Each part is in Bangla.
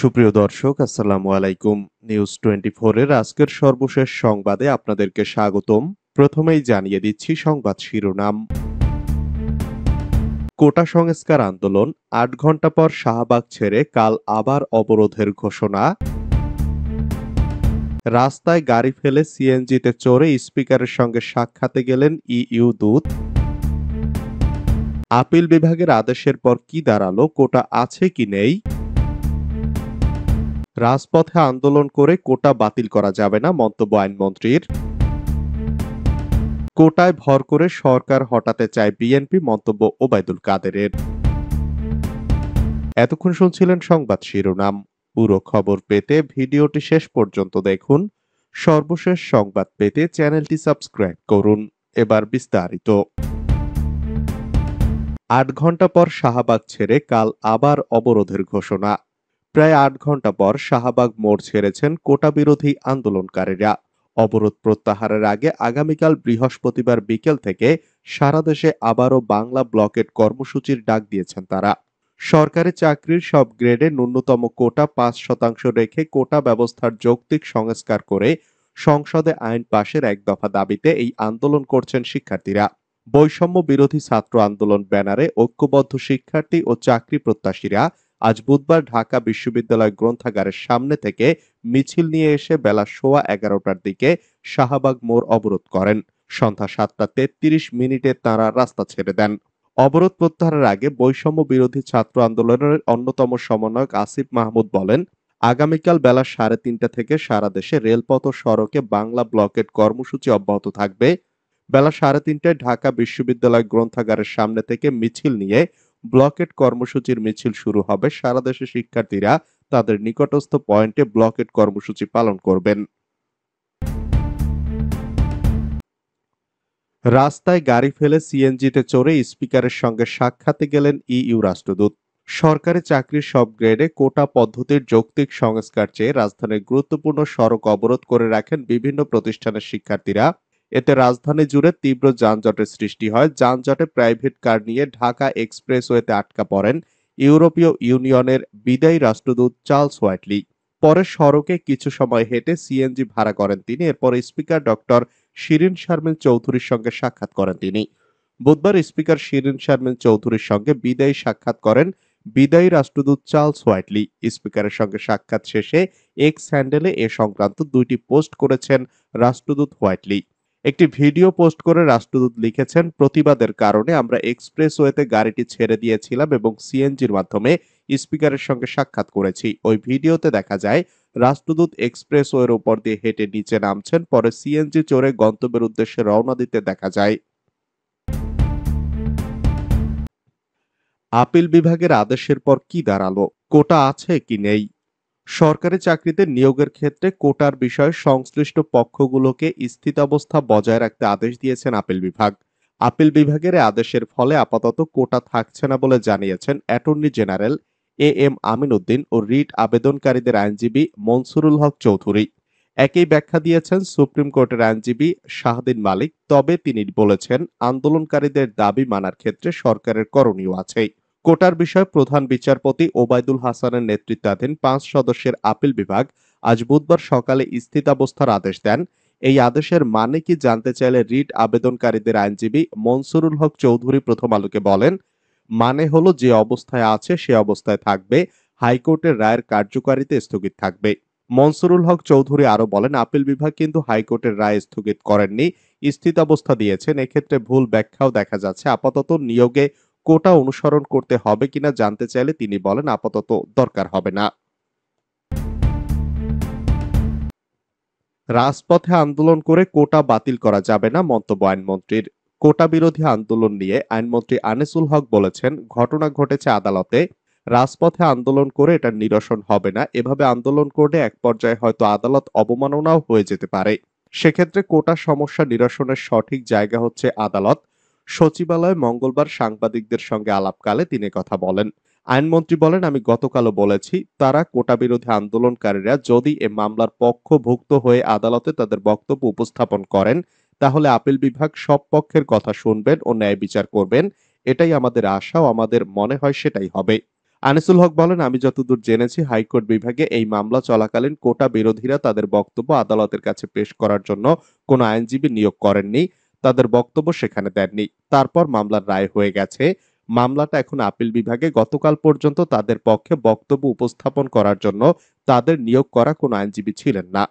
সুপ্রিয় দর্শক, আসসালামু আলাইকুম। নিউজ 24 এর আজকের সর্বশেষ সংবাদে আপনাদেরকে স্বাগতম। প্রথমেই জানিয়ে দিচ্ছি সংবাদ শিরোনাম। কোটা সংস্কার আন্দোলন ৮ ঘন্টা পর শাহবাগ ছেড়ে কাল আবার অবরোধের ঘোষণা। রাস্তায় গাড়ি ফেলে সিএনজিতে চড়ে স্পিকারের সঙ্গে সাক্ষাতে গেলেন ইইউ দূত। আপিল বিভাগের আদেশের পর কি দাঁড়ালো, কোটা আছে কি নেই। রাজপথে আন্দোলন করে কোটা বাতিল করা যাবে না, মন্তব্য আইনমন্ত্রীর। কোটায় ভর করে সরকার হটাতে চায় বিএনপি, মন্তব্য ওবায়দুল কাদেরের। এতক্ষণ শুনছিলেন সংবাদ শিরোনাম। পুরো খবর পেতে ভিডিওটি শেষ পর্যন্ত দেখুন। সর্বশেষ সংবাদ পেতে চ্যানেলটি সাবস্ক্রাইব করুন। এবার বিস্তারিত। ৮ ঘন্টা পর শাহবাগ ছেড়ে কাল আবার অবরোধের ঘোষণা। প্রায় ৮ ঘন্টা পর শাহবাগ মোড় ছেড়েছেন কোটা বিরোধী আন্দোলনকারীরা। অবরোধ প্রত্যাহারের আগে আগামীকাল বৃহস্পতিবার বিকেল থেকে সারা দেশে আবারও বাংলা ব্লকেট কর্মসূচির ডাক দিয়েছেন তারা। সরকারি চাকরির সব গ্রেডে ন্যূনতম কোটা ৫% রেখে কোটা ব্যবস্থার যৌক্তিক সংস্কার করে সংসদে আইন পাশের এক দফা দাবিতে এই আন্দোলন করছেন শিক্ষার্থীরা। বৈষম্য বিরোধী ছাত্র আন্দোলন ব্যানারে ঐক্যবদ্ধ শিক্ষার্থী ও চাকরি প্রত্যাশীরা আজ বুধবার ঢাকা বিশ্ববিদ্যালয় গ্রন্থাগারের সামনে থেকে মিছিল নিয়ে এসে বেলা 11:15টার দিকে শাহবাগ মোড় অবরোধ করেন। সন্ধ্যা 7:33 তাঁরা রাস্তা ছেড়ে দেন। অবরোধ প্রত্যাহারের আগে বৈষম্য বিরোধী ছাত্র আন্দোলনের অন্যতম সমন্বয়ক আসিফ মাহমুদ বলেন, আগামীকাল বেলা 3:30 থেকে সারা দেশে রেলপথ ও সড়কে বাংলা ব্লকেট কর্মসূচি অব্যাহত থাকবে। বেলা 3:30টায় ঢাকা বিশ্ববিদ্যালয় গ্রন্থাগারের সামনে থেকে মিছিল নিয়ে ব্লকেট কর্মসূচির মিছিল শুরু হবে। সারা দেশে শিক্ষার্থীরা তাদের নিকটস্থ পয়েন্টে ব্লকেট কর্মসূচি পালন করবেন। রাস্তায় গাড়ি ফেলে সিএনজিতে চড়ে স্পিকারের সঙ্গে সাক্ষাতে গেলেন ইইউ রাষ্ট্রদূত। সরকারি চাকরির সব গ্রেডে কোটা পদ্ধতির যৌক্তিক সংস্কার চেয়ে রাজধানীর গুরুত্বপূর্ণ সড়ক অবরোধ করে রাখেন বিভিন্ন প্রতিষ্ঠানের শিক্ষার্থীরা। এতে রাজধানী জুড়ে তীব্র যানজটের সৃষ্টি হয়। যানজটে প্রাইভেট কার নিয়ে ঢাকা এক্সপ্রেসওয়েতে আটকা পড়েন ইউরোপীয় ইউনিয়নের বিদায়ী রাষ্ট্রদূত চার্লস হোয়াইটলি। পরে সড়কে কিছু সময় হেঁটে সিএনজি ভাড়া করেন তিনি। এরপর স্পিকার ডক্টর শিরীন শারমিন চৌধুরীর সঙ্গে সাক্ষাৎ করেন তিনি। বুধবার স্পিকার শিরীন শারমিন চৌধুরীর সঙ্গে বিদায়ী সাক্ষাৎ করেন বিদায়ী রাষ্ট্রদূত চার্লস হোয়াইটলি। স্পিকারের সঙ্গে সাক্ষাৎ শেষে এক্স হ্যান্ডেলে এ সংক্রান্ত 2টি পোস্ট করেছেন রাষ্ট্রদূত হোয়াইটলি। একটি ভিডিও পোস্ট করে রাষ্ট্রদূত লিখেছেন, প্রতিবাদের কারণে আমরা এক্সপ্রেসওয়েতে গাড়িটি ছেড়ে দিয়েছিলাম এবং সিএনজির মাধ্যমে স্পিকারের সঙ্গে সাক্ষাৎ করেছি। ওই ভিডিওতে দেখা যায় রাষ্ট্রদূত এক্সপ্রেসওয়ের উপর দিয়ে হেঁটে নিচে নামছেন, পরে সিএনজি চড়ে গন্তব্যের উদ্দেশ্যে রওনা দিতে দেখা যায়। আপিল বিভাগের আদেশের পর কি দাঁড়ালো, কোটা আছে কি নেই। সরকারি চাকরিতে নিয়োগের ক্ষেত্রে কোটার বিষয়ে সংশ্লিষ্ট পক্ষগুলোকে স্থিতাবস্থা বজায় রাখতে আদেশ দিয়েছেন আপিল বিভাগ। আপিল বিভাগের আদেশের ফলে আপাতত কোটা থাকছে না বলে জানিয়েছেন attorney general M Amin Uddin ও রিট আবেদনকারীদের আইনজীবী মনসুরুল হক চৌধুরী। একই ব্যাখ্যা দিয়েছেন সুপ্রিম কোর্টের আইনজীবী শাহদিন মালিক। তবে তিনি বলেছেন, আন্দোলনকারীদের দাবি মানার ক্ষেত্রে সরকারের করণীয় আছে। কোটার বিষয়ে প্রধান বিচারপতি ওবায়দুল হাসানের নেতৃত্বাধীন 5 সদস্যের আপিল বিভাগ আজ বুধবার সকালে স্থিতাবস্থার আদেশ দেন। এই আদেশের মানে কি জানতে চাইলে রিট আবেদনকারীদের আইনজীবী মনসুরুল হক চৌধুরী প্রথম আলোকে বলেন, মানে হলো যে অবস্থায় আছে সে অবস্থায় থাকবে, হাইকোর্টের রায়ের কার্যকারিতা স্থগিত থাকবে। মনসুরুল হক চৌধুরী আরো বলেন, আপিল বিভাগ কিন্তু হাইকোর্টের রায় স্থগিত করেননি, স্থিতাবস্থা দিয়েছেন। এক্ষেত্রে ভুল ব্যাখ্যাও দেখা যাচ্ছে। আপাতত নিয়োগে কোটা অনুসরণ করতে হবে কিনা জানতে চাইলে তিনি বলেন, আপাতত দরকার হবে না। রাজপথে আন্দোলন করে কোটা বাতিল করা যাবে না, মন্তব্য আইনমন্ত্রীর। কোটা বিরোধী আন্দোলন নিয়ে আইনমন্ত্রী আনিসুল হক বলেছেন, ঘটনা ঘটেছে আদালতে, রাজপথে আন্দোলন করে এটা নিরসন হবে না। এভাবে আন্দোলন করলে এক পর্যায়ে হয়তো আদালত অবমাননাও হয়ে যেতে পারে। সেক্ষেত্রে কোটা সমস্যা নিরসনের সঠিক জায়গা হচ্ছে আদালত। সচিবালয়ে মঙ্গলবার সাংবাদিকদের সঙ্গে আলাপকালে তিনি কথা বলেন। আইনমন্ত্রী বলেন, আমি গতকালও বলেছি, তারা কোটা বিরোধী আন্দোলনকারীরা যদি এ মামলার পক্ষভুক্ত হয়ে আদালতে তাদের বক্তব্য উপস্থাপন করেন, তাহলে আপিল বিভাগ সব পক্ষের কথা শুনবেন ও ন্যায় বিচার করবেন। এটাই আমাদের আশা ও আমাদের মনে হয় সেটাই হবে। আনিসুল হক বলেন, আমি যতদূর জেনেছি হাইকোর্ট বিভাগে এই মামলা চলাকালীন কোটা বিরোধীরা তাদের বক্তব্য আদালতের কাছে পেশ করার জন্য কোনো আইনজীবী নিয়োগ করেননি, তাদের বক্তব্য সেখানে দেননি। তারপর মামলার রায় হয়ে গেছে। মামলাটা এখন আপিল বিভাগে। গতকাল পর্যন্ত তাদের পক্ষে বক্তব্য উপস্থাপন করার জন্য তাদের নিয়োগ করা কোনো আইনজীবী ছিলেন না।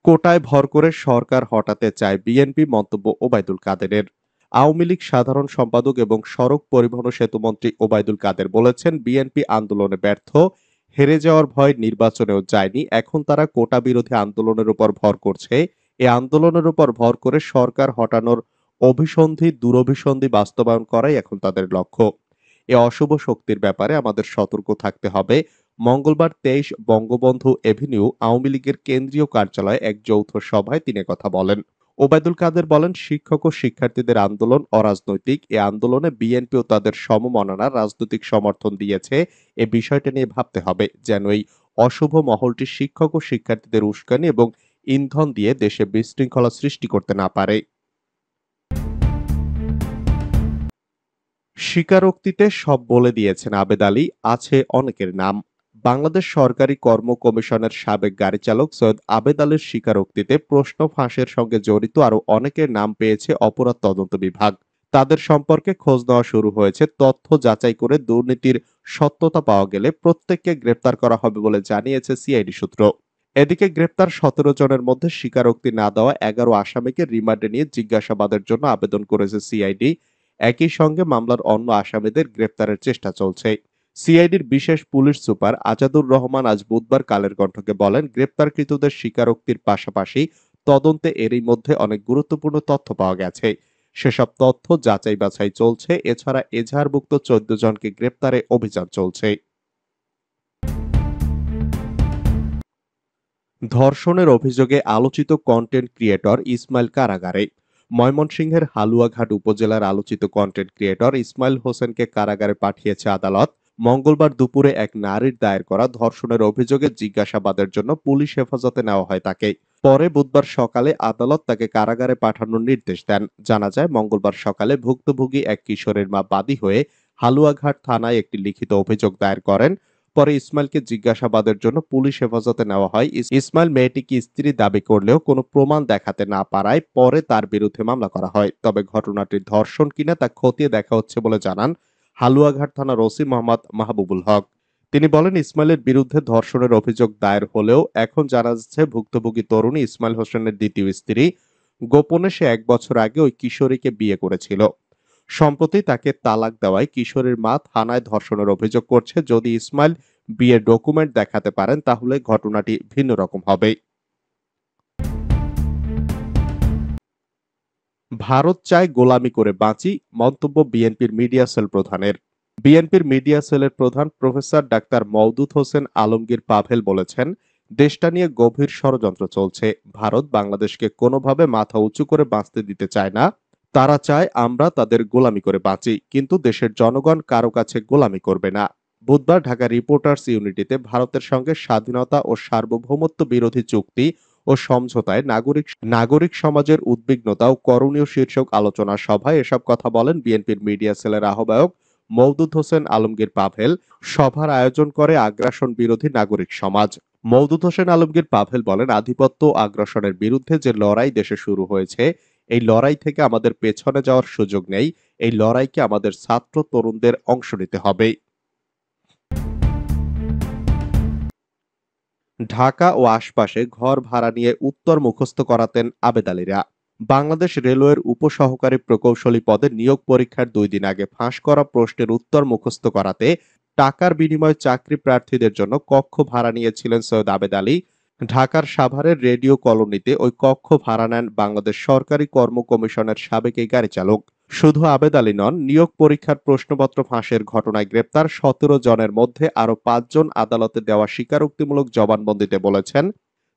কোটায় ভর করে সরকার হটাতে চায় বিএনপি, মন্তব্য ওবায়দুল কাদেরের। আওয়ামী লীগ সাধারণ সম্পাদক এবং সড়ক পরিবহন ও সেতুমন্ত্রী ওবায়দুল কাদের বলেছেন, বিএনপি আন্দোলনে ব্যর্থ, হেরে যাওয়ার ভয় নির্বাচনেও যায়নি, এখন তারা কোটা বিরোধী আন্দোলনের উপর ভর করছে। এ আন্দোলনের উপর ভর করে সরকার হটানোর অভিসন্ধি দুরভিসন্ধি বাস্তবায়ন করাই এখন তাদের লক্ষ্য। এ অশুভ শক্তির ব্যাপারে আমাদের সতর্ক থাকতে হবে। মঙ্গলবার ২৩ বঙ্গবন্ধু এভিনিউ আওয়ামী লীগের কেন্দ্রীয় কার্যালয়ে এক যৌথ সভায় তিনি কথা বলেন। ওবায়দুল কাদের বলেন, শিক্ষক ও শিক্ষার্থীদের আন্দোলন অরাজনৈতিক। এ আন্দোলনে বিএনপি ও তাদের সমমনারা রাজনৈতিক সমর্থন দিয়েছে। এ বিষয়টা নিয়ে ভাবতে হবে যেন এই অশুভ মহলটি শিক্ষক ও শিক্ষার্থীদের উস্কানি এবং ইন্ধন দিয়ে দেশে বিশৃঙ্খলা সৃষ্টি করতে না পারে। স্বীকারোক্তিতে সব বলে দিয়েছেন আবেদ আলী, আছে অনেকের নাম। বাংলাদেশ সরকারি কর্ম কমিশনের সাবেক গাড়ি চালক সৈয়দ আবেদ আলীর স্বীকারোক্তিতে প্রশ্ন ফাঁসের সঙ্গে জড়িত আরো অনেকের নাম পেয়েছে অপরাধ তদন্ত বিভাগ। তাদের সম্পর্কে খোঁজ নেওয়া শুরু হয়েছে। তথ্য যাচাই করে দুর্নীতির সত্যতা পাওয়া গেলে প্রত্যেককে গ্রেপ্তার করা হবে বলে জানিয়েছে সিআইডি সূত্র। এদিকে গ্রেপ্তার ১৭ জনের মধ্যে স্বীকারোক্তি না দেওয়া ১১ আসামিকে রিমান্ডে নিয়ে জিজ্ঞাসাবাদের জন্য আবেদন করেছে সিআইডি। একই সঙ্গে মামলার অন্য আসামিদের গ্রেপ্তারের চেষ্টা চলছে। সিআইডির বিশেষ পুলিশ সুপার আজাদুর রহমান আজ বুধবার কালের কণ্ঠকে বলেন, গ্রেপ্তারকৃতদের স্বীকারোক্তির পাশাপাশি তদন্তে এরই মধ্যে অনেক গুরুত্বপূর্ণ তথ্য পাওয়া গেছে। সেসব তথ্য যাচাই বাছাই চলছে। এছাড়া এজাহারভুক্ত ১৪ জনকে গ্রেপ্তারে অভিযান চলছে। ধর্ষণের অভিযোগে আলোচিত কন্টেন্ট ক্রিয়েটর ইসমাইল কারাগারে। ময়মনসিংহের হালুয়াঘাট উপজেলার আলোচিত কন্টেন্ট ক্রিয়েটর ইসমাইল হোসেনকে কারাগারে পাঠিয়েছে আদালত। মঙ্গলবার দুপুরে এক নারীর দায়ের করা ধর্ষণের অভিযোগে জিজ্ঞাসাবাদের জন্য পুলিশ হেফাজতে নেওয়া হয় তাকে। পরে বুধবার সকালে আদালত তাকে কারাগারে পাঠানোর নির্দেশ দেন। জানা যায়, মঙ্গলবার সকালে ভুক্তভোগী এক কিশোরের মা বাদী হয়ে হালুয়াঘাট থানায় একটি লিখিত অভিযোগ দায়ের করেন। পরে ইসমাইলকে জিজ্ঞাসাবাদের জন্য পুলিশ হেফাজতে নেওয়া হয়। ইসমাইল মেয়েটিকে স্ত্রী দাবি করলেও কোনো প্রমাণ দেখাতে না পারায় পরে তার বিরুদ্ধে মামলা করা হয়। তবে ঘটনাটি ধর্ষণ কিনা তা খতিয়ে দেখা হচ্ছে বলে জানান হালুয়াঘাট থানার ওসি মোহাম্মদ মাহবুবুল হক। তিনি বলেন, ইসমাইলের বিরুদ্ধে ধর্ষণের অভিযোগ দায়ের হলেও এখন জানা যাচ্ছে ভুক্তভোগী তরুণী ইসমাইল হোসেনের দ্বিতীয় স্ত্রী। গোপনে সে ১ বছর আগে ওই কিশোরীকে বিয়ে করেছিল। সম্প্রতি তাকে তালাক দেওয়ায় কিশোরীর মা থানায় ধর্ষণের অভিযোগ করছে। যদি ইসমাইল বিয়ের ডকুমেন্ট দেখাতে পারেন তাহলে ঘটনাটি ভিন্ন রকম হবে। ভারত চায় গোলামি করে বাঁচি, মন্তব্য বিএনপির মিডিয়া সেল প্রধানের। বিএনপির মিডিয়া সেলের প্রধান প্রফেসর ডাক্তার মওদুদ হোসেন আলমগীর পাভেল বলেছেন, দেশটা নিয়ে গভীর ষড়যন্ত্র চলছে। ভারত বাংলাদেশকে কোনোভাবে মাথা উঁচু করে বাঁচতে দিতে চায় না। তারা চায় আমরা তাদের গোলামি করে বাঁচি, কিন্তু দেশের জনগণ কারো কাছে গোলামি করবে না। বুধবার ঢাকা রিপোর্টার্স ইউনিটিতে ভারতের সঙ্গে স্বাধীনতা ও সার্বভৌমত্ব বিরোধী চুক্তি ও সমঝোতায় নাগরিক সমাজের উদ্বিগ্নতা ও করণীয় শীর্ষক আলোচনা সভায় এসব কথা বলেন বিএনপির মিডিয়া সেলের আহ্বায়ক মওদুদ হোসেন আলমগীর পাভেল। সভার আয়োজন করে আগ্রাসন বিরোধী নাগরিক সমাজ। মওদুদ হোসেন আলমগীর পাভেল বলেন, আধিপত্য ও আগ্রাসনের বিরুদ্ধে যে লড়াই দেশে শুরু হয়েছে, এই লড়াই থেকে আমাদের পেছনে যাওয়ার সুযোগ নেই। এই লড়াইকে আমাদের ছাত্র তরুণদের অংশ নিতে হবে। ঢাকা ও আশপাশে ঘর ভাড়া নিয়ে উত্তর মুখস্থ করাতেন আবেদ আলীরা। বাংলাদেশ রেলওয়ের উপসহকারী প্রকৌশলী পদে নিয়োগ পরীক্ষার ২ দিন আগে ফাঁস করা প্রশ্নের উত্তর মুখস্থ করাতে টাকার বিনিময়ে চাকরি প্রার্থীদের জন্য কক্ষ ভাড়া নিয়েছিলেন সৈয়দ আবেদ আলী। ঢাকার সাভারের রেডিও কলোনিতে ওই কক্ষ ভাড়া নেন বাংলাদেশ সরকারি কর্ম কমিশনের সাবেক এই গাড়ি চালক। শুধু আবেদ আলী নন, নিয়োগ পরীক্ষার প্রশ্নপত্র ফাঁসের ঘটনায় গ্রেপ্তার ১৭ জনের মধ্যে আরো ৫ জন আদালতে দেওয়া স্বীকারোক্তিমূলক জবানবন্দিতে বলেছেন,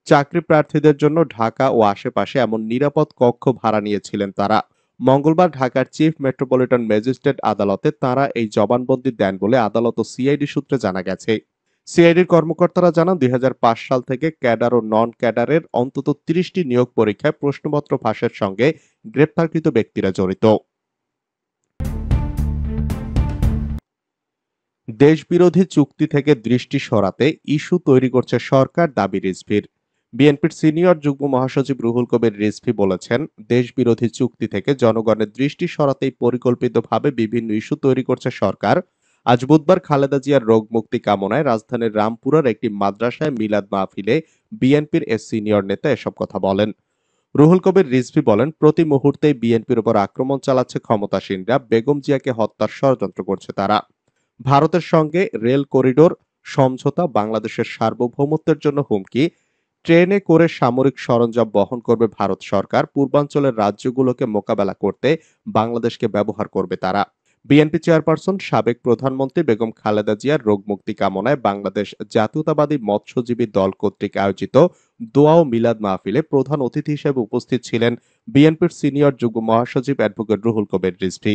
চাকরি প্রার্থীদের জন্য ঢাকা ও আশেপাশে এমন নিরাপদ কক্ষ ভাড়া নিয়েছিলেন তারা। মঙ্গলবার ঢাকার চিফ মেট্রোপলিটন ম্যাজিস্ট্রেট আদালতে তারা এই জবানবন্দি দেন বলে আদালত ও সিআইডি সূত্রে জানা গেছে। সিআইডির কর্মকর্তারা জানান, ২০০৫ সাল থেকে ক্যাডার ও নন ক্যাডারের অন্তত ৩০টি নিয়োগ পরীক্ষায় প্রশ্নপত্র ফাঁসের সঙ্গে গ্রেপ্তারকৃত ব্যক্তিরা জড়িত। দেশবিরোধী চুক্তি থেকে দৃষ্টি সরাতে ইস্যু তৈরি করছে সরকার, দাবি রিজভীর। বিএনপির সিনিয়র যুগ্ম মহাসচিব রুহুল কবির রিজভী বলেছেন, দেশবিরোধী চুক্তি থেকে জনগণের দৃষ্টি সরাতেই পরিকল্পিতভাবে বিভিন্ন ইস্যু তৈরি করছে সরকার। আজ বুধবার খালেদা জিয়ার রোগ মুক্তি কামনায় রাজধানীর রামপুরার একটি মাদ্রাসায় মিলাদ মাহফিলে বিএনপির সিনিয়র নেতা এসব কথা বলেন। রুহুল কবির রিজভী বলেন, প্রতি মুহূর্তেই বিএনপির উপর আক্রমণ চালাচ্ছে ক্ষমতাসীনরা, বেগম জিয়াকে হত্যার ষড়যন্ত্র করছে তারা। ভারতের সঙ্গে রেল করিডোর সমঝোতা বাংলাদেশের সার্বভৌমত্বের জন্য হুমকি। ট্রেনে করে সামরিক সরঞ্জাম বহন করবে ভারত সরকার, পূর্বাঞ্চলের রাজ্যগুলোকে মোকাবেলা করতে বাংলাদেশকে ব্যবহার করবে তারা। বিএনপি চেয়ারপারসন সাবেক প্রধানমন্ত্রী বেগম খালেদা জিয়ার রোগ মুক্তি কামনায় বাংলাদেশ জাতীয়তাবাদী মৎস্যজীবী দল কর্তৃক আয়োজিত দোয়া ও মিলাদ মাহফিলে প্রধান অতিথি হিসেবে উপস্থিত ছিলেন বিএনপির সিনিয়র যুগ্ম মহাসচিব অ্যাডভোকেট রুহুল কবির রিজভী।